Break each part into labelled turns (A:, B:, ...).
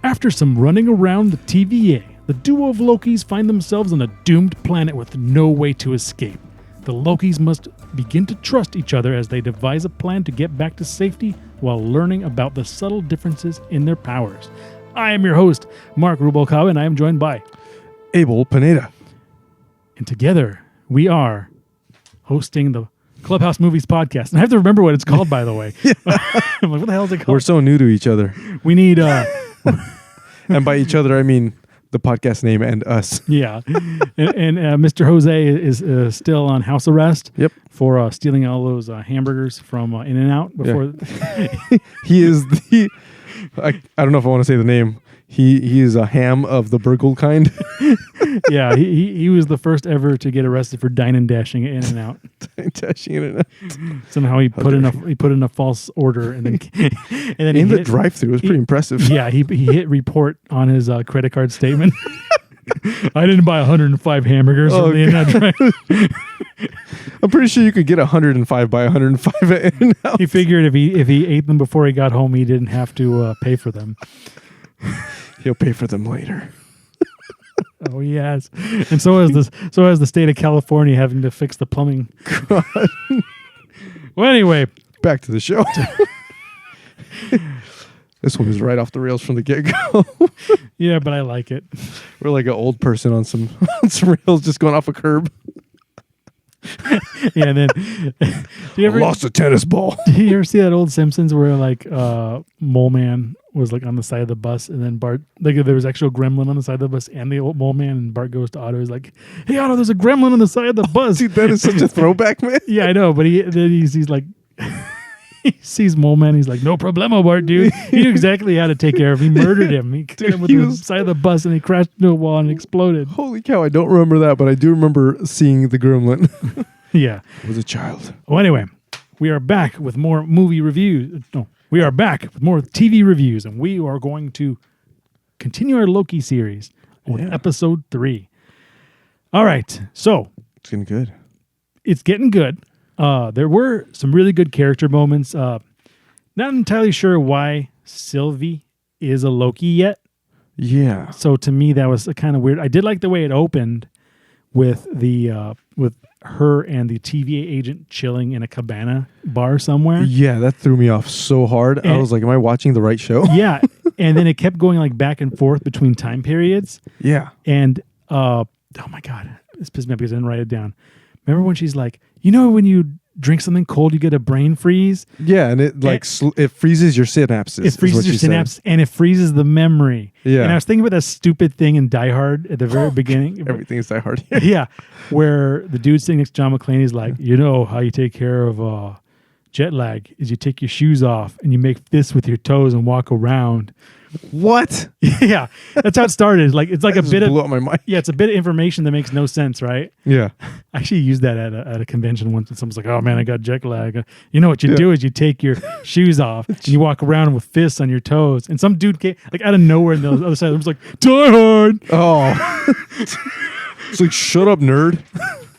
A: After some running around the TVA, the duo of Lokis find themselves on a doomed planet with no way to escape. The Lokis must begin to trust each other as they devise a plan to get back to safety while learning about the subtle differences in their powers. I am your host, Mark Rubalcaba, and I am joined by
B: Abel Pineda.
A: And together we are hosting the Clubhouse Movies podcast. And I have to remember what it's called, by the way. I'm like, what the hell is it called?
B: We're so new to each other.
A: We need...
B: And by each other, I mean the podcast name and us.
A: Yeah. And Mr. Jose is still on house arrest.
B: Yep.
A: For stealing all those hamburgers from In-N-Out before.
B: Yeah. He is the... I don't know if I want to say the name. He is a ham of the burgled kind.
A: Yeah, he was the first ever to get arrested for dine and dashing at In-N-Out.
B: Dashing In-N-Out.
A: Somehow he put in a false order and then
B: in the drive-thru. It was pretty impressive.
A: Yeah, he hit report on his credit card statement. I didn't buy 105 hamburgers from the In-N-Out drive.
B: I'm pretty sure you could get 105 by 105 at In-N-Out.
A: He figured if he ate them before he got home, he didn't have to pay for them.
B: He'll pay for them later.
A: Oh yes, and so has the state of California having to fix the plumbing.
B: God.
A: Well, anyway,
B: back to the show. This one was right off the rails from the get-go.
A: Yeah, but I like it.
B: We're like an old person on some rails, just going off a curb.
A: Yeah, and then do you ever
B: lost a tennis ball?
A: Do you ever see that old Simpsons where like Mole Man was like on the side of the bus, and then Bart, like there was actual gremlin on the side of the bus and the old Mole Man, and Bart goes to Otto, he's like, "Hey Otto, there's a gremlin on the side of the bus."
B: Dude, that is such a throwback, man.
A: Yeah, I know, but he's like. He sees Mole Man. He's like, "No problemo, Bart, dude." He knew exactly how to take care of him. He murdered him. He hit him with the side of the bus, and he crashed into a wall and exploded.
B: Holy cow! I don't remember that, but I do remember seeing the gremlin.
A: Yeah,
B: I was a child.
A: Well, anyway, we are back with more movie reviews. No, we are back with more TV reviews, and we are going to continue our Loki series on episode 3. All right, so
B: it's getting good.
A: It's getting good. There were some really good character moments. Not entirely sure why Sylvie is a Loki yet.
B: Yeah.
A: So to me, that was kind of weird. I did like the way it opened with with her and the TVA agent chilling in a cabana bar somewhere.
B: Yeah, that threw me off so hard. I was like, am I watching the right show?
A: Yeah. And then it kept going like back and forth between time periods.
B: Yeah.
A: And oh my God, this pissed me off because I didn't write it down. Remember when she's like, you know, when you drink something cold, you get a brain freeze?
B: Yeah, and it it freezes your synapses.
A: It freezes your synapses, and it freezes the memory.
B: Yeah.
A: And I was thinking about that stupid thing in Die Hard at the very beginning.
B: Everything is Die Hard.
A: Yeah, where the dude sitting next to John McClane is like, you know how you take care of jet lag is you take your shoes off and you make fists with your toes and walk around.
B: What?
A: Yeah, that's how it started. Like it's like
B: that
A: a bit of
B: blew up my mind.
A: Yeah, it's a bit of information that makes no sense, right?
B: Yeah.
A: I actually used that at a convention once, and someone's like, "Oh man, I got jet lag." You know what you do is you take your shoes off and you walk around with fists on your toes. And some dude came like out of nowhere, and the other side was like, "Die Hard."
B: Oh, it's like, shut up, nerd.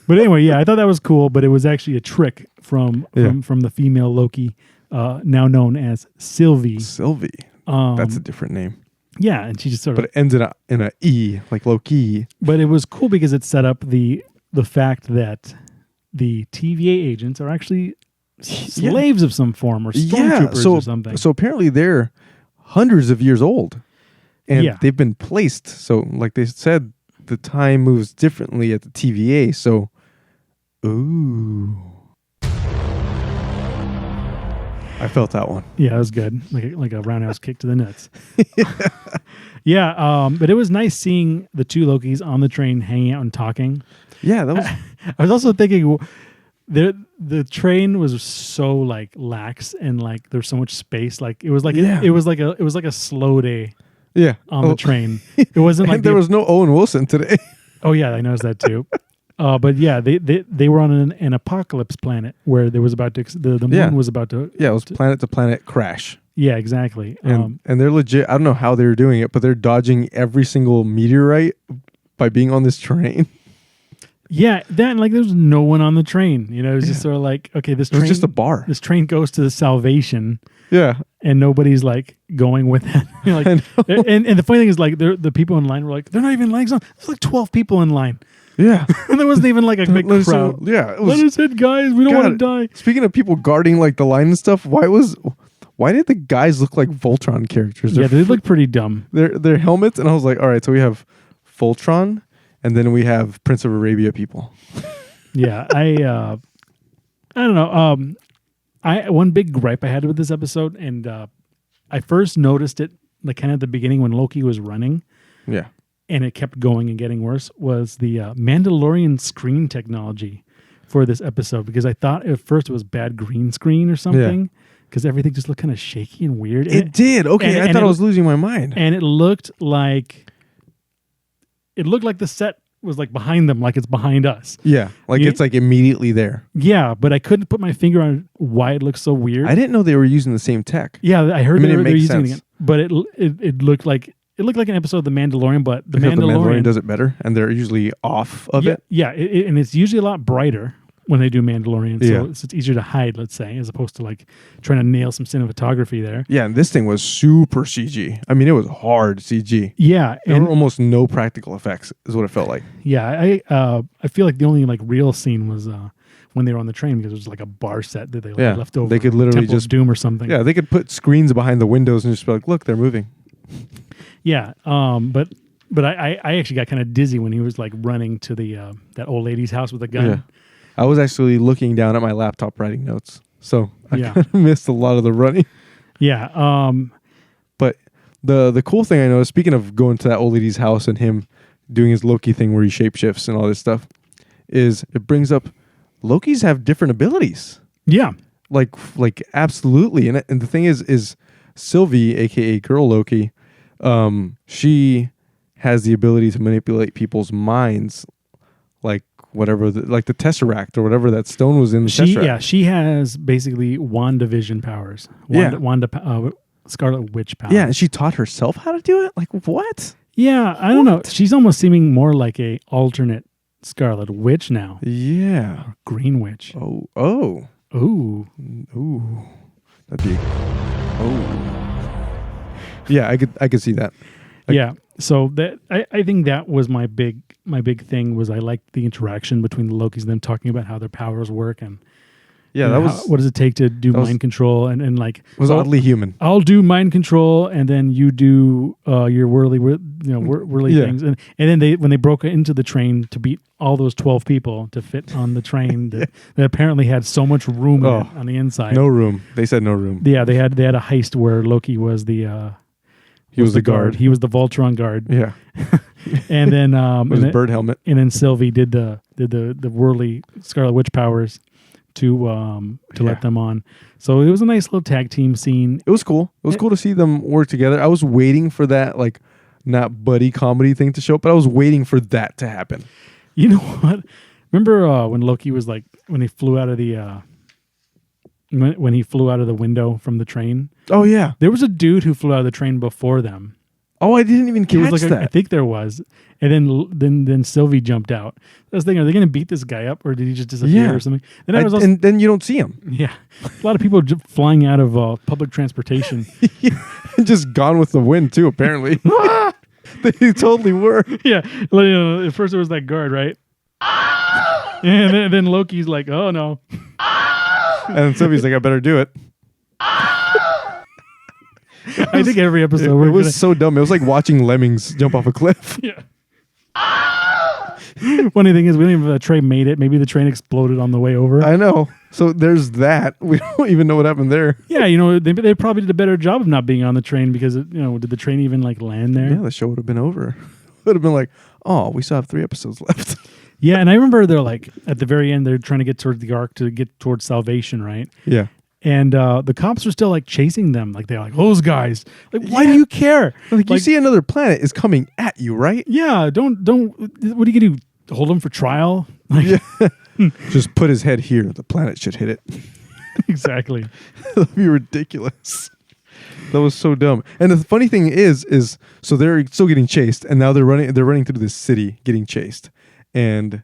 A: But anyway, yeah, I thought that was cool, but it was actually a trick from the female Loki, now known as Sylvie.
B: Sylvie. That's a different name.
A: Yeah, and she just sort of...
B: But it ends in a E, like Loki.
A: But it was cool because it set up the fact that the TVA agents are actually slaves of some form or stormtroopers or something.
B: So apparently they're hundreds of years old. And they've been placed. So like they said, the time moves differently at the TVA. So, ooh... I felt that one.
A: Yeah, it was good. Like a roundhouse kick to the nuts. Yeah, but it was nice seeing the two Lokis on the train hanging out and talking.
B: Yeah, that was...
A: I was also thinking the train was so like lax and like there's so much space. Like it was like it was like a slow day.
B: Yeah,
A: on the train. It wasn't like
B: there was no Owen Wilson today.
A: Oh yeah, I noticed that too. But yeah, they were on an apocalypse planet where there was about to the moon was about to
B: it was planet to planet crash.
A: Yeah, exactly.
B: And they're legit. I don't know how they were doing it, but they're dodging every single meteorite by being on this train.
A: Yeah, that like there's no one on the train. You know, it was just sort of like, okay, this train
B: was just a bar.
A: This train goes to the Salvation,
B: Yeah.
A: And nobody's like going with it. Like, and the funny thing is, like, the people in line were like, they're not even legs on. There's like 12 people in line.
B: Yeah.
A: And there wasn't even like a big crowd.
B: Yeah.
A: Let us in, guys. We don't want to die.
B: Speaking of people guarding like the line and stuff, why did the guys look like Voltron characters?
A: They look pretty dumb.
B: Their helmets, and I was like, all right, so we have Voltron, and then we have Prince of Arabia people.
A: Yeah, I don't know. One big gripe I had with this episode, and I first noticed it like kind of at the beginning when Loki was running.
B: Yeah.
A: And it kept going and getting worse, was the Mandalorian screen technology for this episode, because I thought at first it was bad green screen or something, because everything just looked kind of shaky and weird.
B: It did. Okay, I thought I was losing my mind.
A: And it looked like the set was like behind them, like it's behind us.
B: Yeah, like it's like immediately there.
A: Yeah, but I couldn't put my finger on why it looked so weird.
B: I didn't know they were using the same tech.
A: Yeah, I heard they were using
B: sense.
A: it, but it looked like an episode of The Mandalorian, but
B: the Mandalorian does it better, and they're usually off of it.
A: Yeah, and it's usually a lot brighter when they do Mandalorian, so it's easier to hide, let's say, as opposed to like trying to nail some cinematography there.
B: Yeah, and this thing was super CG. I mean, it was hard CG.
A: Yeah,
B: there were almost no practical effects, is what it felt like.
A: Yeah, I feel like the only like real scene was when they were on the train, because it was like a bar set that they left over.
B: They could literally
A: Temple of Doom or something.
B: Yeah, they could put screens behind the windows and just be like, look, they're moving.
A: Yeah, but I actually got kind of dizzy when he was like running to the that old lady's house with a gun.
B: Yeah. I was actually looking down at my laptop writing notes, so I kind of missed a lot of the running.
A: Yeah.
B: But the cool thing I noticed, speaking of going to that old lady's house and him doing his Loki thing where he shapeshifts and all this stuff, is it brings up Lokis have different abilities.
A: Yeah.
B: Like absolutely. And the thing is Sylvie, aka Girl Loki, she has the ability to manipulate people's minds, like whatever, like the Tesseract or whatever that stone was in the Tesseract.
A: Yeah, she has basically WandaVision powers. Scarlet Witch powers.
B: Yeah, and she taught herself how to do it? Like, what?
A: Yeah, I don't know. She's almost seeming more like a alternate Scarlet Witch now.
B: Yeah.
A: Or Green Witch.
B: Oh.
A: Ooh.
B: That'd be... Oh. Yeah, I could see that.
A: Yeah. So that I think that was my big thing, was I liked the interaction between the Lokis and them talking about how their powers work, and what does it take to do mind control, and like
B: it was oddly human.
A: I'll do mind control, and then you do your whirly things, and then when they broke into the train to beat all those 12 people to fit on the train that apparently had so much room on the inside.
B: No room. They said no room.
A: Yeah, they had a heist where Loki was the
B: he was the guard.
A: He was the Voltron guard.
B: Yeah.
A: And then
B: with his bird helmet.
A: And then Sylvie did the whirly Scarlet Witch powers to let them on. So it was a nice little tag team scene.
B: It was cool. It was cool to see them work together. I was waiting for that, like, not buddy comedy thing to show up, but I was waiting for that to happen.
A: You know what? Remember when Loki was like, when he flew out of the when he flew out of the window from the train?
B: Oh yeah,
A: there was a dude who flew out of the train before them.
B: Oh, I didn't even catch that.
A: I think there was, and then Sylvie jumped out. I was thinking, are they going to beat this guy up, or did he just disappear or something?
B: And then you don't see him.
A: Yeah, a lot of people flying out of public transportation,
B: just gone with the wind too. Apparently, they totally were.
A: Yeah, at first it was that guard, right? And then Loki's like, "Oh no."
B: And Sylvie's like, I better do it.
A: I think every episode
B: it was so dumb. It was like watching lemmings jump off a cliff.
A: Yeah. Funny thing is, we don't even know if the train made it. Maybe the train exploded on the way over.
B: I know. So there's that. We don't even know what happened there.
A: Yeah, they probably did a better job of not being on the train, because did the train even like land there?
B: Yeah, the show would have been over. Would have been like, oh, we still have 3 episodes left.
A: Yeah, and I remember they're like, at the very end, they're trying to get towards the Ark to get towards salvation, right?
B: Yeah.
A: And the cops are still like chasing them. Like, they're like, those guys. Like, why do you care?
B: Like, you see another planet is coming at you, right?
A: Yeah, don't. What are you going to do? Hold him for trial? Like,
B: just put his head here. The planet should hit it.
A: Exactly.
B: That'd be ridiculous. That was so dumb. And the funny thing is so they're still getting chased, and now they're running through this city getting chased. And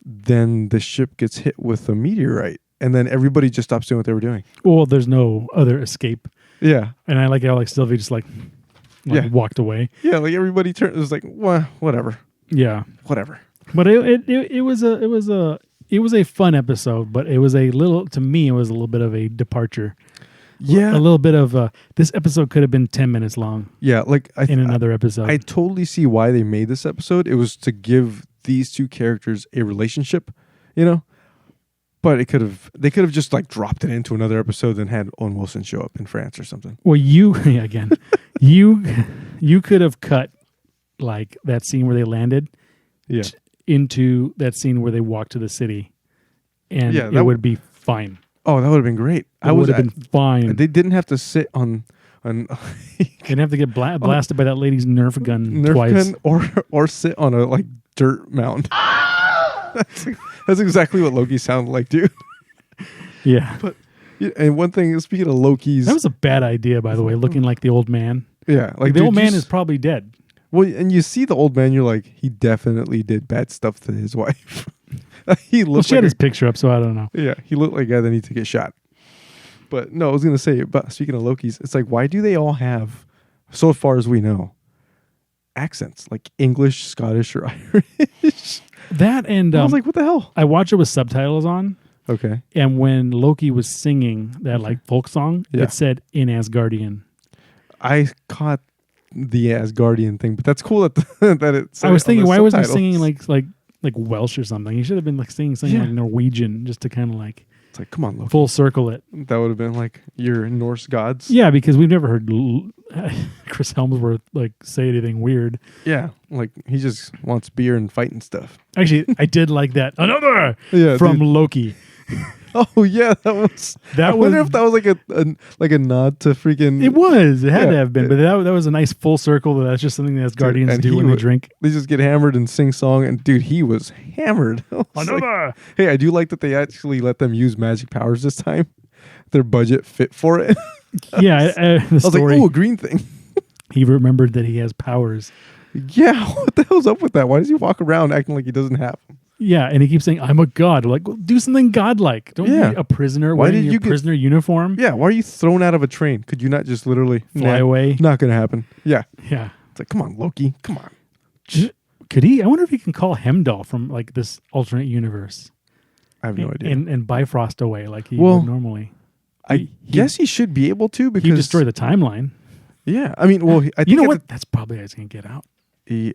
B: then the ship gets hit with a meteorite, and then everybody just stops doing what they were doing.
A: Well, there's no other escape.
B: Yeah.
A: And I like how like Sylvie just like
B: Yeah.
A: walked away.
B: Yeah, like everybody turned. It was like, whatever.
A: Yeah.
B: Whatever.
A: But it was a fun episode, but it was a little, to me, it was a little bit of a departure.
B: Yeah.
A: A little bit of this episode could have been 10 minutes long.
B: Yeah, like
A: in another episode.
B: I totally see why they made this episode. It was to give these two characters a relationship, you know? But they could have just like dropped it into another episode and had Owen Wilson show up in France or something.
A: Well, you could have cut like that scene where they landed into that scene where they walked to the city, and it would be fine.
B: Oh, that would have been great.
A: It would have been fine.
B: They didn't have to sit on
A: they didn't have to get blasted by that lady's Nerf gun twice,
B: or sit on a like dirt mound. That's exactly what Loki sounded like, dude.
A: Yeah.
B: But and one thing, speaking of Loki's,
A: that was a bad idea, by the way. Looking like the old man.
B: Yeah,
A: like the old man is probably dead.
B: Well, and you see the old man, you're like, he definitely did bad stuff to his wife. He looked.
A: She had his picture up, so I don't know.
B: Yeah, he looked like a guy that needs to get shot. But no, I was gonna say, but speaking of Loki's, it's like, why do they all have, so far as we know, accents like English, Scottish, or Irish?
A: That and
B: I was like, what the hell?
A: I watched it with subtitles on.
B: Okay.
A: And when Loki was singing that like folk song, it said in Asgardian.
B: I caught the Asgardian thing, but that's cool that that it said.
A: I was thinking, why wasn't he
B: subtitles.
A: singing like Welsh or something? He should have been like singing like Norwegian, just to kind of like.
B: It's like, come on, Loki.
A: Full circle it.
B: That would have been like your Norse gods.
A: Yeah, because we've never heard Chris Helmsworth like say anything weird.
B: Yeah, like he just wants beer and fighting stuff.
A: Actually, I did like that. Another from Loki.
B: Oh yeah, that was. I wonder if that was like a nod to freaking.
A: It was. It had to have been, but that was a nice full circle. That's just something that Guardians do when they drink.
B: They just get hammered and sing song, and dude, he was hammered.
A: Another.
B: Like, hey, I do like that they actually let them use magic powers this time. Their budget fit for it.
A: Yeah,
B: I was like, oh, a green thing.
A: He remembered that he has powers.
B: Yeah, what the hell's up with that? Why does he walk around acting like he doesn't have them?
A: Yeah, and he keeps saying, "I'm a god." Like, well, do something godlike. Don't be a prisoner. Why did you prisoner uniform?
B: Yeah, why are you thrown out of a train? Could you not just literally
A: fly away?
B: Not going to happen. Yeah,
A: yeah.
B: It's like, come on, Loki, come on.
A: Could he? I wonder if he can call Heimdall from like this alternate universe.
B: I have no idea.
A: And Bifrost away like he would normally.
B: I guess he should be able to because
A: he destroy the timeline.
B: Yeah, I mean, well, I think
A: you know what? That's probably how he's gonna get out.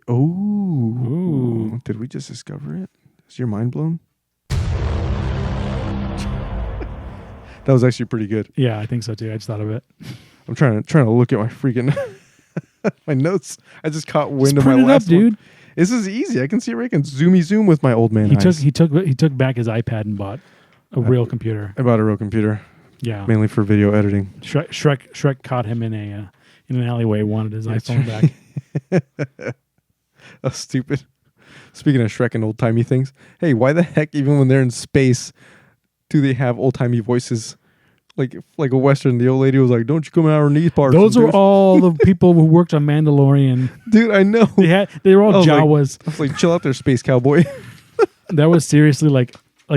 B: Ooh, did we just discover it? Is your mind blown? That was actually pretty good.
A: Yeah, I think so too. I just thought of it.
B: I'm trying to look at my freaking my notes. I just caught wind of my
A: print it
B: last
A: up, dude.
B: one. This is easy. I can see where I can zoom with my old man eyes.
A: He took back his iPad and bought a real computer.
B: I bought a real computer.
A: Yeah,
B: mainly for video editing.
A: Shrek caught him in an alleyway. Wanted his iPhone back.
B: Oh, stupid. Speaking of Shrek and old timey things, hey, why the heck, even when they're in space, do they have old timey voices? Like a Western, the old lady was like, "Don't you come out on these parts."
A: Those are all the people who worked on Mandalorian.
B: Dude, I know.
A: They were all Jawas.
B: I was like, chill out there, space cowboy.
A: That was seriously like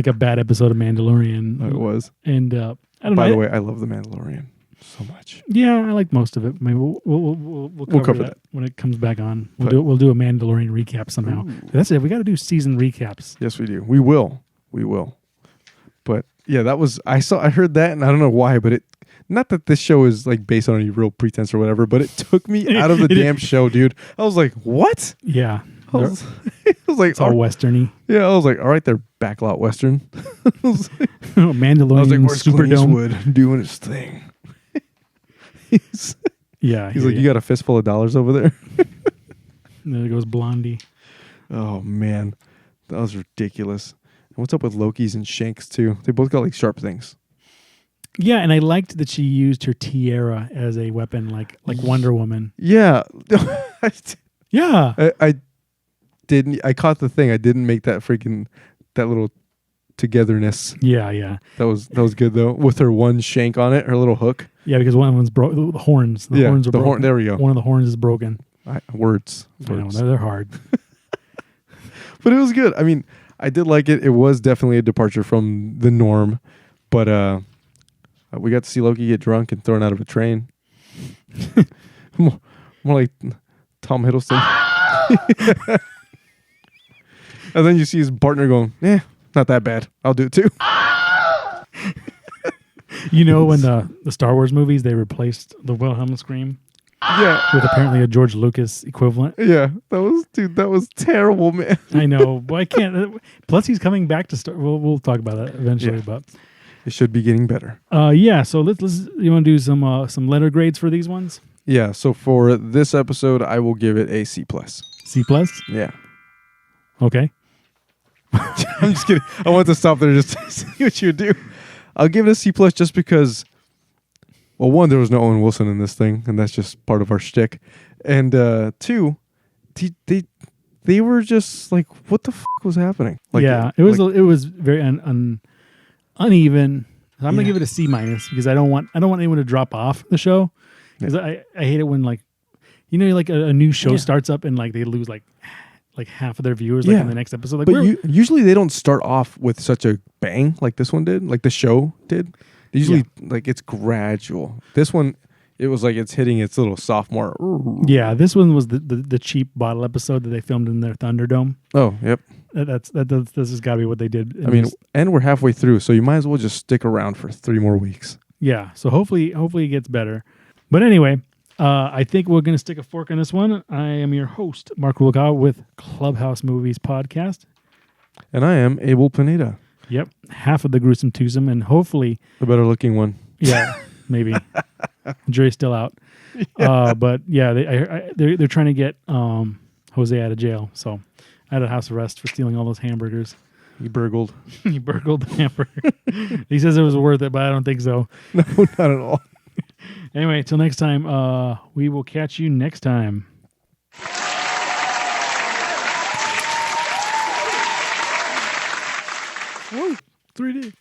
A: a bad episode of Mandalorian.
B: It was.
A: And I don't know.
B: By the way, I love the Mandalorian so much.
A: Yeah, I like most of it. Maybe we'll cover that when it comes back on. We'll do a Mandalorian recap somehow. That's it. We got to do season recaps.
B: Yes, we do. We will. But yeah, that was I heard that, and I don't know why, but not that this show is like based on any real pretense or whatever, but it took me out of the damn show, dude. I was like, what?
A: Yeah.
B: I was like,
A: it's all westerny.
B: Yeah, I was like, all right, they're backlot western.
A: Mandalorian
B: I was like, where's
A: Superdome
B: Eastwood doing his thing? He's like, you got a fistful of dollars over there.
A: And there goes Blondie.
B: Oh man, that was ridiculous. And what's up with Loki's and Shanks too? They both got like sharp things.
A: Yeah, and I liked that she used her tiara as a weapon, like Wonder Woman.
B: Yeah,
A: yeah.
B: I didn't. I caught the thing. I didn't make that little togetherness.
A: Yeah.
B: That was good though. With her one shank on it, her little hook.
A: Yeah, because one of them's broke. The horns. The horns are broken.
B: There we go.
A: One of the horns is broken.
B: Words.
A: I know, they're hard.
B: But it was good. I mean, I did like it. It was definitely a departure from the norm. But we got to see Loki get drunk and thrown out of a train. more like Tom Hiddleston. And then you see his partner going, not that bad. I'll do it too.
A: You know, when the Star Wars movies, they replaced the Wilhelm scream with apparently a George Lucas equivalent.
B: Yeah, that was terrible, man.
A: I know, but I can't. Plus, he's coming back to Star. We'll talk about that eventually, but
B: it should be getting better.
A: Yeah. So let's. You want to do some letter grades for these ones?
B: Yeah. So for this episode, I will give it a C+.
A: C+.
B: Yeah.
A: Okay.
B: I'm just kidding. I want to stop there just to see what you would do. I'll give it a C+ just because, well, one, there was no Owen Wilson in this thing, and that's just part of our shtick. And two, they were just like, what the fuck was happening? Like,
A: yeah, it was very uneven. I'm gonna give it a C- because I don't want anyone to drop off the show, because I hate it when, like, you know, like a new show starts up and like they lose like half of their viewers in the next episode. Like, but
B: usually they don't start off with such a bang like this one did, like the show did. They usually like it's gradual. This one, it was like it's hitting its little sophomore.
A: Yeah, this one was the cheap bottle episode that they filmed in their Thunderdome.
B: Oh, yep.
A: This has got to be what they did.
B: I mean, and we're halfway through, so you might as well just stick around for 3 more weeks.
A: Yeah, so hopefully it gets better. But anyway, I think we're going to stick a fork in this one. I am your host, Mark Rukawa, with Clubhouse Movies Podcast.
B: And I am Abel Pineda.
A: Yep, half of the gruesome twosome, and hopefully
B: the better looking one.
A: Yeah, maybe. Jury's still out. Yeah. But yeah, they're trying to get Jose out of jail, so out of house arrest for stealing all those hamburgers.
B: He burgled.
A: He burgled the hamburger. He says it was worth it, but I don't think so.
B: No, not at all.
A: Anyway, till next time, we will catch you next time. Woo, 3D.